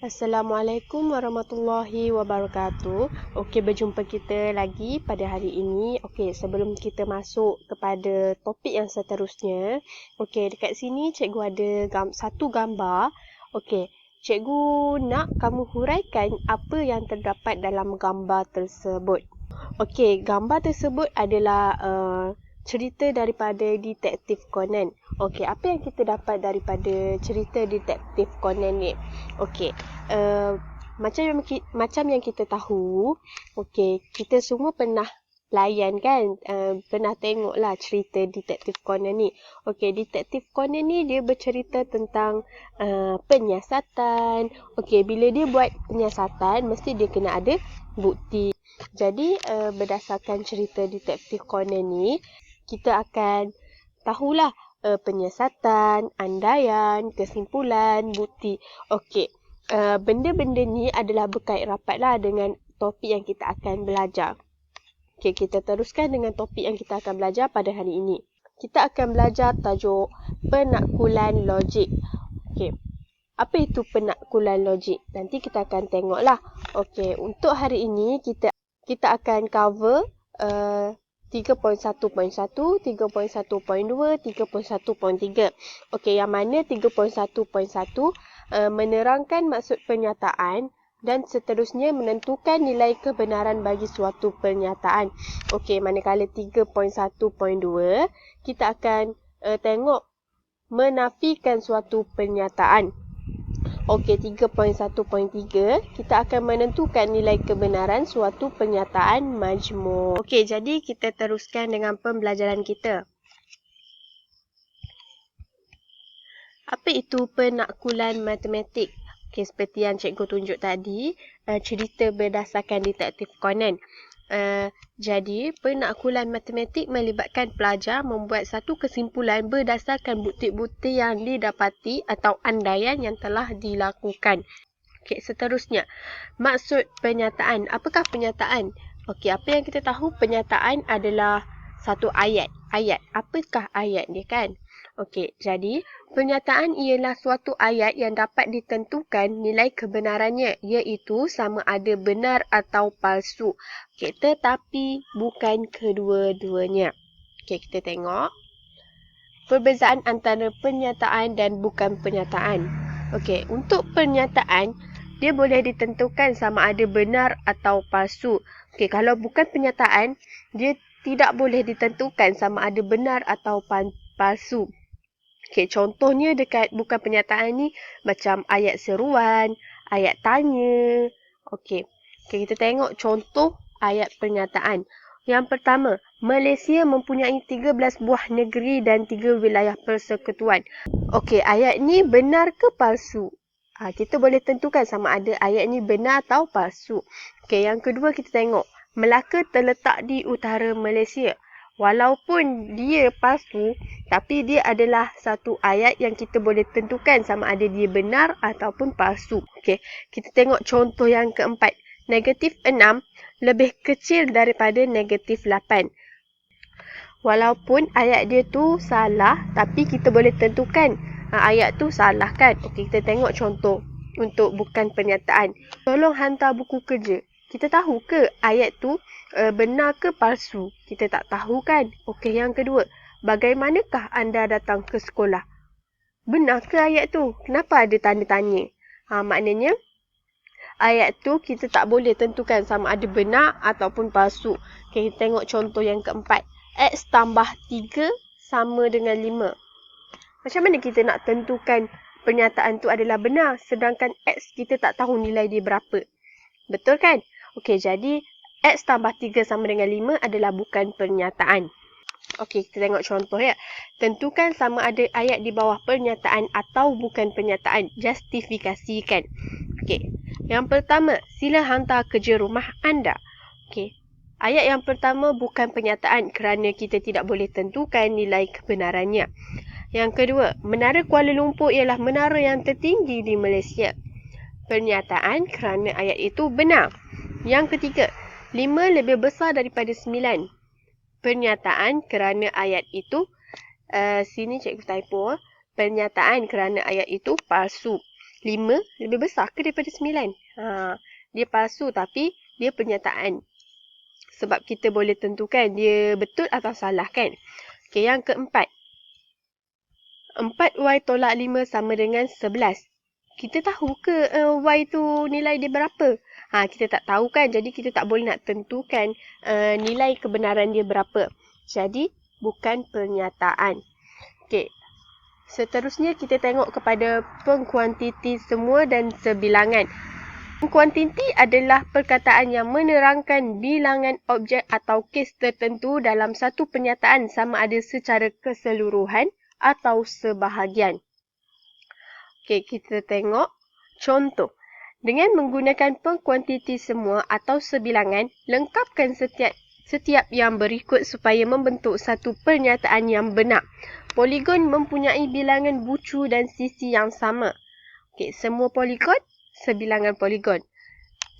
Assalamualaikum warahmatullahi wabarakatuh. Okey, berjumpa kita lagi pada hari ini. Okey, sebelum kita masuk kepada topik yang seterusnya, okey, dekat sini cikgu ada satu gambar. Okey, cikgu nak kamu huraikan apa yang terdapat dalam gambar tersebut. Okey, gambar tersebut adalah cerita daripada Detektif Conan. Okey, apa yang kita dapat daripada cerita Detektif Conan ni? Okey, macam yang kita tahu, okey, kita semua pernah layan kan, pernah tengok lah cerita Detektif Conan ni. Okey, Detektif Conan ni dia bercerita tentang penyiasatan. Okey, bila dia buat penyiasatan, mesti dia kena ada bukti. Jadi, berdasarkan cerita Detektif Conan ni, kita akan tahulah penyiasatan, andaian, kesimpulan, bukti. Okey, benda-benda ni adalah berkait rapatlah dengan topik yang kita akan belajar. Okey, kita teruskan dengan topik yang kita akan belajar pada hari ini. Kita akan belajar tajuk penakkulan logik. Okey, apa itu penakkulan logik? Nanti kita akan tengoklah. Okey, untuk hari ini kita akan cover 3.1.1, 3.1.2, 3.1.3. Okey, yang mana 3.1.1 menerangkan maksud pernyataan dan seterusnya menentukan nilai kebenaran bagi suatu pernyataan. Okey, manakala 3.1.2 kita akan tengok menafikan suatu pernyataan. Okey, 3.1.3 kita akan menentukan nilai kebenaran suatu pernyataan majmuk. Okey, jadi kita teruskan dengan pembelajaran kita. Apa itu penakkulan matematik? Okey, seperti yang cikgu tunjuk tadi, cerita berdasarkan Detektif Conan. Jadi, penakkulan matematik melibatkan pelajar membuat satu kesimpulan berdasarkan bukti-bukti yang didapati atau andaian yang telah dilakukan. Okey, seterusnya, maksud pernyataan. Apakah pernyataan? Okey, apa yang kita tahu, pernyataan adalah satu ayat. Ayat, apakah ayat dia kan? Okey, jadi pernyataan ialah suatu ayat yang dapat ditentukan nilai kebenarannya, iaitu sama ada benar atau palsu. Okey, tetapi bukan kedua-duanya. Okey, kita tengok perbezaan antara pernyataan dan bukan pernyataan. Okey, untuk pernyataan, dia boleh ditentukan sama ada benar atau palsu. Okey, kalau bukan pernyataan, dia tidak boleh ditentukan sama ada benar atau palsu. Okey, contohnya dekat bukan pernyataan ni macam ayat seruan, ayat tanya. Okey, kita tengok contoh ayat pernyataan. Yang pertama, Malaysia mempunyai 13 buah negeri dan 3 wilayah persekutuan. Okey, ayat ni benar ke palsu? Kita boleh tentukan sama ada ayat ni benar atau palsu. Okey, yang kedua kita tengok, Melaka terletak di utara Malaysia. Walaupun dia palsu, tapi dia adalah satu ayat yang kita boleh tentukan sama ada dia benar ataupun palsu. Okey, kita tengok contoh yang keempat. Negatif 6 lebih kecil daripada negatif 8. Walaupun ayat dia tu salah, tapi kita boleh tentukan ayat tu salah kan. Okey, kita tengok contoh untuk bukan pernyataan. Tolong hantar buku kerja. Kita tahu ke ayat tu benar ke palsu? Kita tak tahu kan? Okey, yang kedua. Bagaimanakah anda datang ke sekolah? Benar ke ayat tu? Kenapa ada tanda tanya? Maknanya, ayat tu kita tak boleh tentukan sama ada benar ataupun palsu. Okay, kita tengok contoh yang keempat. X tambah 3 sama dengan 5. Macam mana kita nak tentukan pernyataan tu adalah benar sedangkan X kita tak tahu nilai dia berapa? Betul kan? Okey, jadi X tambah 3 sama dengan 5 adalah bukan pernyataan. Okey, kita tengok contoh ya. Tentukan sama ada ayat di bawah pernyataan atau bukan pernyataan. Justifikasikan. Okey, yang pertama, sila hantar kerja rumah anda. Okey, ayat yang pertama bukan pernyataan kerana kita tidak boleh tentukan nilai kebenarannya. Yang kedua, Menara Kuala Lumpur ialah menara yang tertinggi di Malaysia. Pernyataan kerana ayat itu benar. Yang ketiga, 5 lebih besar daripada 9. Pernyataan kerana ayat itu, sini cikgu typo, pernyataan kerana ayat itu palsu. 5 lebih besar ke daripada 9? Dia palsu tapi dia pernyataan. Sebab kita boleh tentukan dia betul atau salah kan. Okey, yang keempat. 4Y tolak 5 sama dengan 11. Kita tahu ke Y tu nilai dia berapa? Kita tak tahu kan. Jadi kita tak boleh nak tentukan nilai kebenaran dia berapa. Jadi bukan pernyataan. Okey. Seterusnya kita tengok kepada pengkuantiti semua dan sebilangan. Pengkuantiti adalah perkataan yang menerangkan bilangan objek atau kes tertentu dalam satu pernyataan sama ada secara keseluruhan atau sebahagian. Okey, kita tengok contoh. Dengan menggunakan pengkuantiti semua atau sebilangan, lengkapkan setiap yang berikut supaya membentuk satu pernyataan yang benar. Poligon mempunyai bilangan bucu dan sisi yang sama. Okey, semua poligon, sebilangan poligon.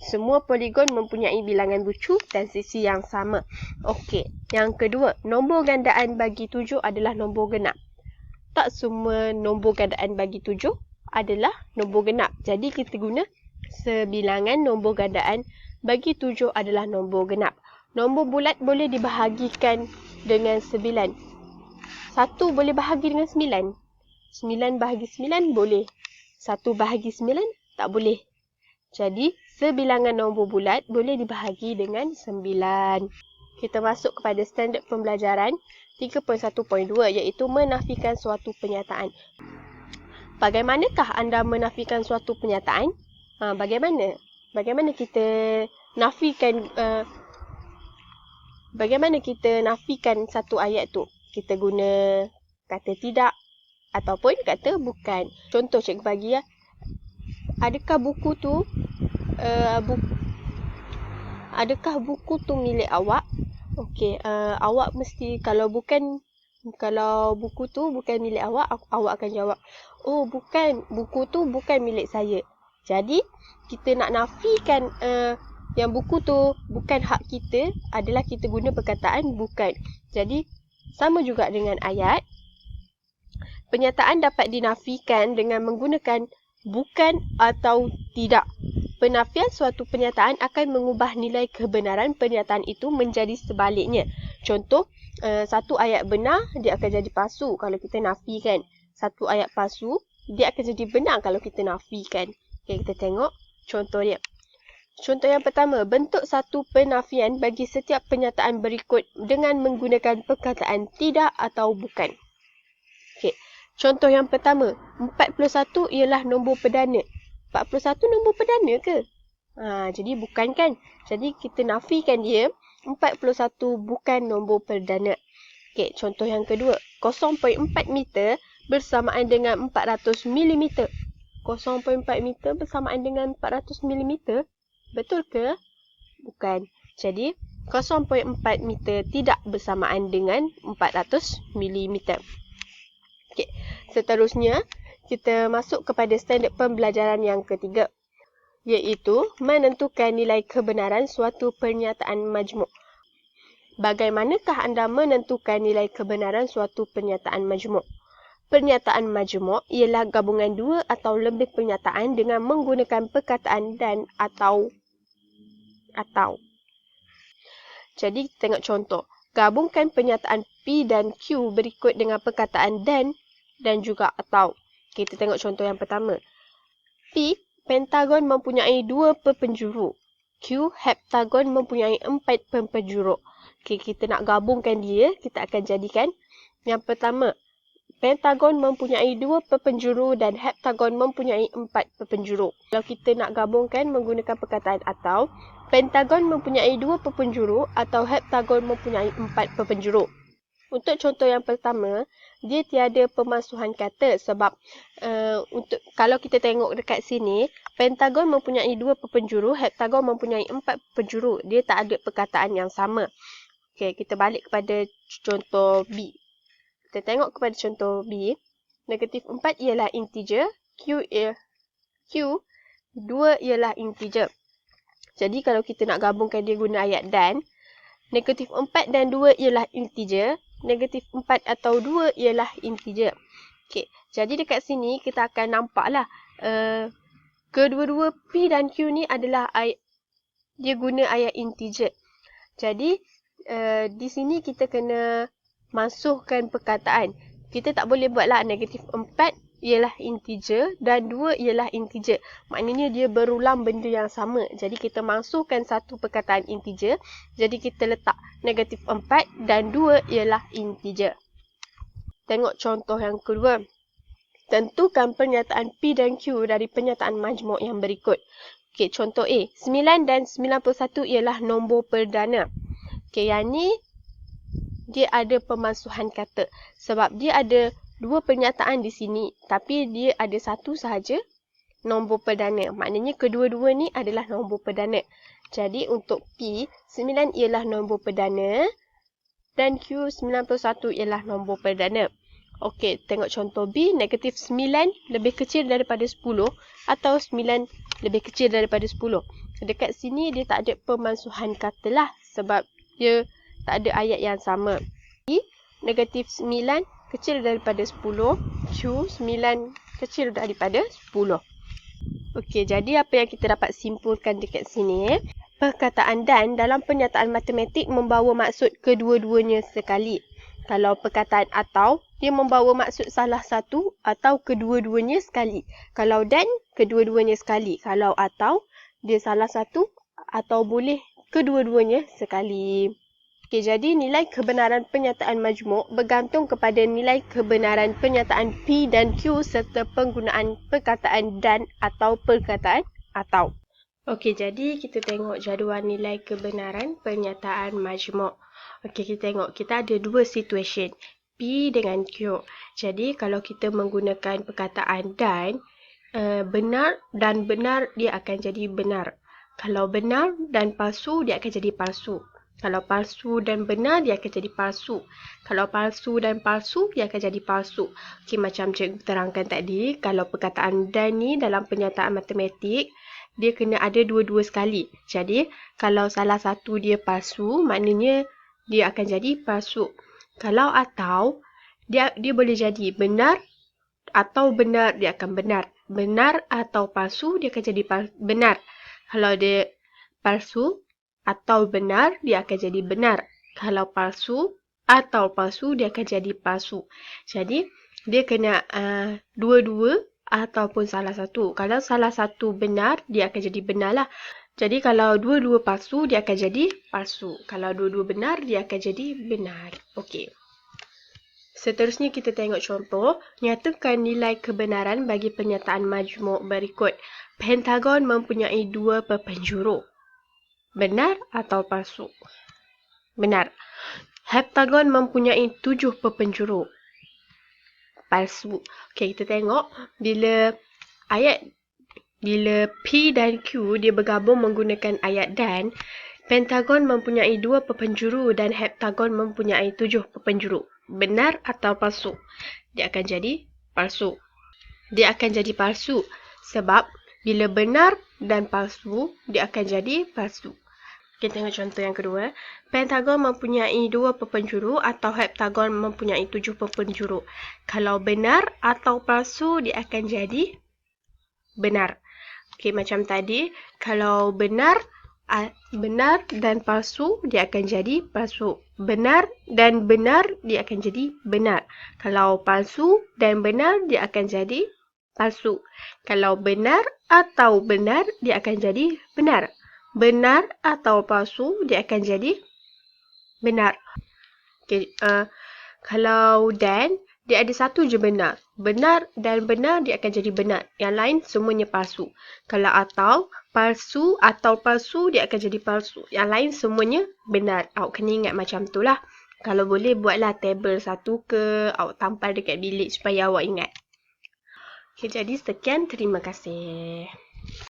Semua poligon mempunyai bilangan bucu dan sisi yang sama. Okey, yang kedua, nombor gandaan bagi 7 adalah nombor genap. Tak semua nombor gandaan bagi 7 adalah nombor genap. Jadi kita guna sebilangan nombor gandaan bagi 7 adalah nombor genap. Nombor bulat boleh dibahagikan dengan 9. 1 boleh bahagi dengan 9. 9 bahagi 9 boleh. 1 bahagi 9 tak boleh. Jadi, sebilangan nombor bulat boleh dibahagi dengan 9. Kita masuk kepada standard pembelajaran 3.1.2 iaitu menafikan suatu pernyataan. Bagaimanakah anda menafikan suatu pernyataan? Bagaimana kita nafikan satu ayat tu? Kita guna kata tidak ataupun kata bukan. Contoh cikgu bagi ya. Adakah buku tu milik awak? Okey, awak mesti kalau buku tu bukan milik awak, awak akan jawab, "Oh, bukan, buku tu bukan milik saya." Jadi, kita nak nafikan yang buku tu bukan hak kita adalah kita guna perkataan bukan. Jadi, sama juga dengan ayat. Pernyataan dapat dinafikan dengan menggunakan bukan atau tidak. Penafian suatu pernyataan akan mengubah nilai kebenaran pernyataan itu menjadi sebaliknya. Contoh, satu ayat benar, dia akan jadi palsu kalau kita nafikan. Satu ayat palsu, dia akan jadi benar kalau kita nafikan. Okay, kita tengok contoh dia. Contoh yang pertama, bentuk satu penafian bagi setiap pernyataan berikut dengan menggunakan perkataan tidak atau bukan. Okay. Contoh yang pertama, 41 ialah nombor perdana. 41 nombor perdana ke? Jadi bukan kan? Jadi kita nafikan dia, 41 bukan nombor perdana. Okay, contoh yang kedua, 0.4 meter bersamaan dengan 400 mm. 0.4 meter bersamaan dengan 400 mm. Betul ke? Bukan. Jadi, 0.4 meter tidak bersamaan dengan 400 mm. Okey. Seterusnya, kita masuk kepada standard pembelajaran yang ketiga, iaitu menentukan nilai kebenaran suatu pernyataan majmuk. Bagaimanakah anda menentukan nilai kebenaran suatu pernyataan majmuk? Pernyataan majmuk ialah gabungan dua atau lebih pernyataan dengan menggunakan perkataan dan atau. Jadi, tengok contoh. Gabungkan pernyataan P dan Q berikut dengan perkataan dan juga atau. Kita tengok contoh yang pertama. P, pentagon mempunyai 2 perpenjuru. Q, heptagon mempunyai 4 perpenjuru. Okay, kita nak gabungkan dia, kita akan jadikan yang pertama. Pentagon mempunyai 2 perpenjuru dan heptagon mempunyai 4 perpenjuru. Kalau kita nak gabungkan menggunakan perkataan atau, pentagon mempunyai 2 perpenjuru atau heptagon mempunyai 4 perpenjuru. Untuk contoh yang pertama, dia tiada pemasuhan kata sebab kalau kita tengok dekat sini, pentagon mempunyai 2 perpenjuru, heptagon mempunyai 4 perpenjuru. Dia tak ada perkataan yang sama. Okey, kita balik kepada contoh B. Kita tengok kepada contoh B. Negatif 4 ialah integer. Q 2 ialah integer. Jadi kalau kita nak gabungkan dia guna ayat dan. Negatif 4 dan 2 ialah integer. Negatif 4 atau 2 ialah integer. Okay. Jadi dekat sini kita akan nampaklah kedua-dua P dan Q ni adalah dia guna ayat integer. Jadi, di sini kita kena masukkan perkataan. Kita tak boleh buatlah negatif 4 ialah integer dan 2 ialah integer. Maknanya dia berulang benda yang sama. Jadi, kita masukkan satu perkataan integer. Jadi, kita letak negatif 4 dan 2 ialah integer. Tengok contoh yang kedua. Tentukan pernyataan P dan Q dari pernyataan majmuk yang berikut. Okey, contoh A. 9 dan 91 ialah nombor perdana. Okey, yang ni dia ada pemansuhan kata. Sebab dia ada dua pernyataan di sini. Tapi dia ada satu sahaja nombor perdana. Maknanya kedua-dua ni adalah nombor perdana. Jadi untuk P, 9 ialah nombor perdana. Dan Q, 91 ialah nombor perdana. Okey, tengok contoh B. Negatif 9 lebih kecil daripada 10 atau 9 lebih kecil daripada 10. Dekat sini dia tak ada pemansuhan kata lah. Sebab dia tak ada ayat yang sama. B. Negatif 9 kecil daripada 10. Q. 9 kecil daripada 10. Okey, jadi apa yang kita dapat simpulkan dekat sini? Perkataan dan dalam pernyataan matematik membawa maksud kedua-duanya sekali. Kalau perkataan atau, dia membawa maksud salah satu atau kedua-duanya sekali. Kalau dan, kedua-duanya sekali. Kalau atau, dia salah satu atau boleh kedua-duanya sekali. Okey, jadi nilai kebenaran pernyataan majmuk bergantung kepada nilai kebenaran pernyataan P dan Q serta penggunaan perkataan dan atau perkataan atau. Okey, jadi kita tengok jadual nilai kebenaran pernyataan majmuk. Okey, kita tengok. Kita ada dua situasi, P dengan Q. Jadi, kalau kita menggunakan perkataan dan, benar dan benar, dia akan jadi benar. Kalau benar dan palsu, dia akan jadi palsu. Kalau palsu dan benar, dia akan jadi palsu. Kalau palsu dan palsu, dia akan jadi palsu. Okey, macam cikgu terangkan tadi, kalau perkataan dan ni dalam pernyataan matematik, dia kena ada dua-dua sekali. Jadi, kalau salah satu dia palsu, maknanya dia akan jadi palsu. Kalau atau, dia boleh jadi benar atau benar, dia akan benar. Benar atau palsu, dia akan jadi benar. Kalau dia palsu atau benar, dia akan jadi benar. Kalau palsu atau palsu, dia akan jadi palsu. Jadi, dia kena dua-dua ataupun salah satu. Kalau salah satu benar, dia akan jadi benar lah. Jadi kalau dua-dua palsu, dia akan jadi palsu. Kalau dua-dua benar, dia akan jadi benar. Okey. Seterusnya kita tengok contoh. Nyatakan nilai kebenaran bagi pernyataan majmuk berikut. Pentagon mempunyai 2 perpenjuru. Benar atau palsu? Benar. Heptagon mempunyai 7 perpenjuru. Palsu. Okey, kita tengok bila P dan Q dia bergabung menggunakan ayat dan, pentagon mempunyai 2 perpenjuru dan heptagon mempunyai 7 perpenjuru. Benar atau palsu? Dia akan jadi palsu. Dia akan jadi palsu sebab bila benar dan palsu, dia akan jadi palsu. Kita tengok contoh yang kedua. Pentagon mempunyai 2 perpenjuru atau heptagon mempunyai 7 perpenjuru. Kalau benar atau palsu, dia akan jadi benar. Okey, macam tadi, kalau benar dan palsu, dia akan jadi palsu. Benar dan benar, dia akan jadi benar. Kalau palsu dan benar, dia akan jadi palsu. Kalau benar atau benar, dia akan jadi benar. Benar atau palsu, dia akan jadi benar. Okey, kalau dan, dia ada satu je benar. Benar dan benar, dia akan jadi benar. Yang lain, semuanya palsu. Kalau atau, palsu atau palsu, dia akan jadi palsu. Yang lain, semuanya benar. Awak kena ingat macam tu lah. Kalau boleh, buatlah tabel satu ke, awak tampal dekat bilik supaya awak ingat. Okay, jadi sekian. Terima kasih.